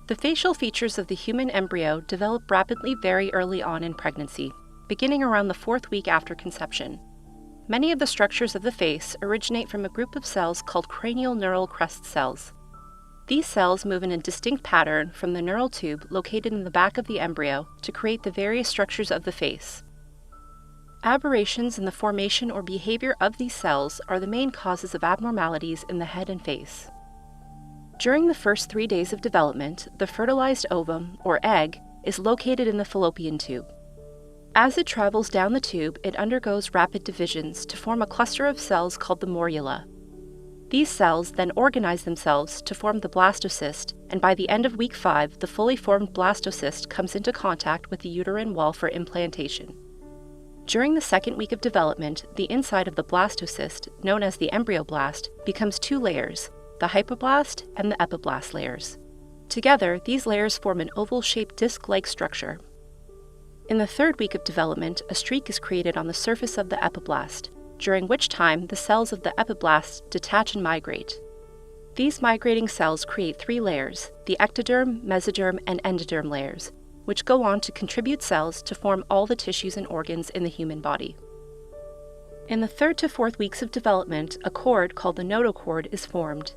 The facial features of the human embryo develop rapidly very early on in pregnancy, beginning around the 4th week after conception. Many of the structures of the face originate from a group of cells called cranial neural crest cells. These cells move in a distinct pattern from the neural tube located in the back of the embryo to create the various structures of the face. Aberrations in the formation or behavior of these cells are the main causes of abnormalities in the head and face. During the first 3 days of development, the fertilized ovum, or egg, is located in the fallopian tube. As it travels down the tube, it undergoes rapid divisions to form a cluster of cells called the morula. These cells then organize themselves to form the blastocyst, and by the end of week 5, the fully formed blastocyst comes into contact with the uterine wall for implantation. During the 2nd week of development, the inside of the blastocyst, known as the embryoblast, becomes 2 layers, the hypoblast and the epiblast layers. Together, these layers form an oval-shaped disc-like structure. In the 3rd week of development, a streak is created on the surface of the epiblast, during which time the cells of the epiblast detach and migrate. These migrating cells create 3 layers, the ectoderm, mesoderm, and endoderm layers, which go on to contribute cells to form all the tissues and organs in the human body. In the 3rd to 4th weeks of development, a cord called the notochord is formed.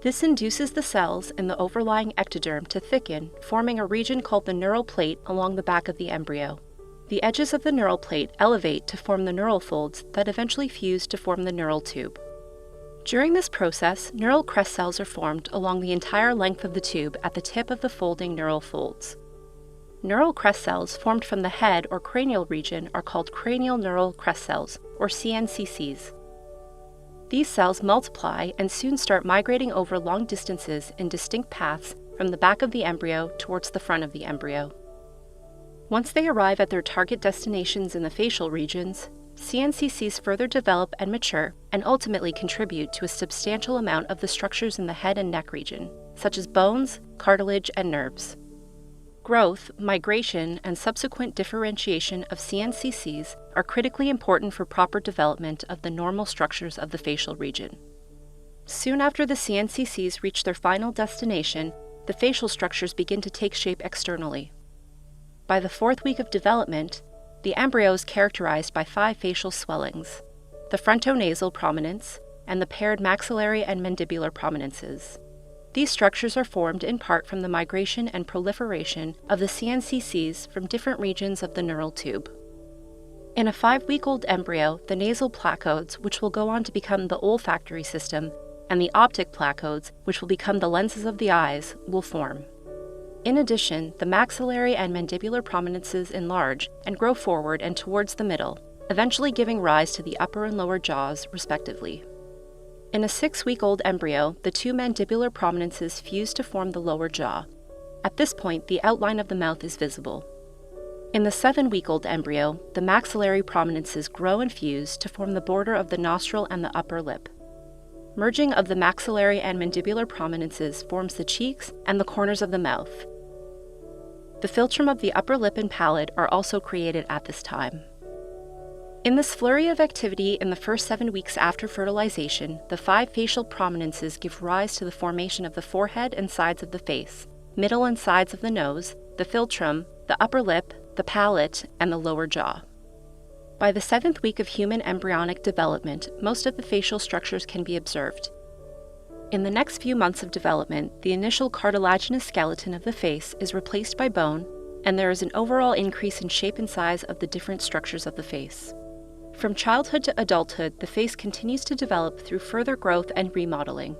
This induces the cells in the overlying ectoderm to thicken, forming a region called the neural plate along the back of the embryo. The edges of the neural plate elevate to form the neural folds that eventually fuse to form the neural tube. During this process, neural crest cells are formed along the entire length of the tube at the tip of the folding neural folds. Neural crest cells formed from the head or cranial region are called cranial neural crest cells, or CNCCs. These cells multiply and soon start migrating over long distances in distinct paths from the back of the embryo towards the front of the embryo. Once they arrive at their target destinations in the facial regions, CNCCs further develop and mature and ultimately contribute to a substantial amount of the structures in the head and neck region, such as bones, cartilage, and nerves. Growth, migration, and subsequent differentiation of CNCCs are critically important for proper development of the normal structures of the facial region. Soon after the CNCCs reach their final destination, the facial structures begin to take shape externally. By the 4th week of development, the embryo is characterized by 5 facial swellings, the frontonasal prominence, and the paired maxillary and mandibular prominences. These structures are formed in part from the migration and proliferation of the CNCCs from different regions of the neural tube. In a 5-week-old embryo, the nasal placodes, which will go on to become the olfactory system, and the optic placodes, which will become the lenses of the eyes, will form. In addition, the maxillary and mandibular prominences enlarge and grow forward and towards the middle, eventually giving rise to the upper and lower jaws, respectively. In a 6-week-old embryo, the 2 mandibular prominences fuse to form the lower jaw. At this point, the outline of the mouth is visible. In the 7-week-old embryo, the maxillary prominences grow and fuse to form the border of the nostril and the upper lip. Merging of the maxillary and mandibular prominences forms the cheeks and the corners of the mouth. The philtrum of the upper lip and palate are also created at this time. In this flurry of activity in the first 7 weeks after fertilization, the 5 facial prominences give rise to the formation of the forehead and sides of the face, middle and sides of the nose, the philtrum, the upper lip, the palate, and the lower jaw. By the 7th week of human embryonic development, most of the facial structures can be observed. In the next few months of development, the initial cartilaginous skeleton of the face is replaced by bone, and there is an overall increase in shape and size of the different structures of the face. From childhood to adulthood, the face continues to develop through further growth and remodeling.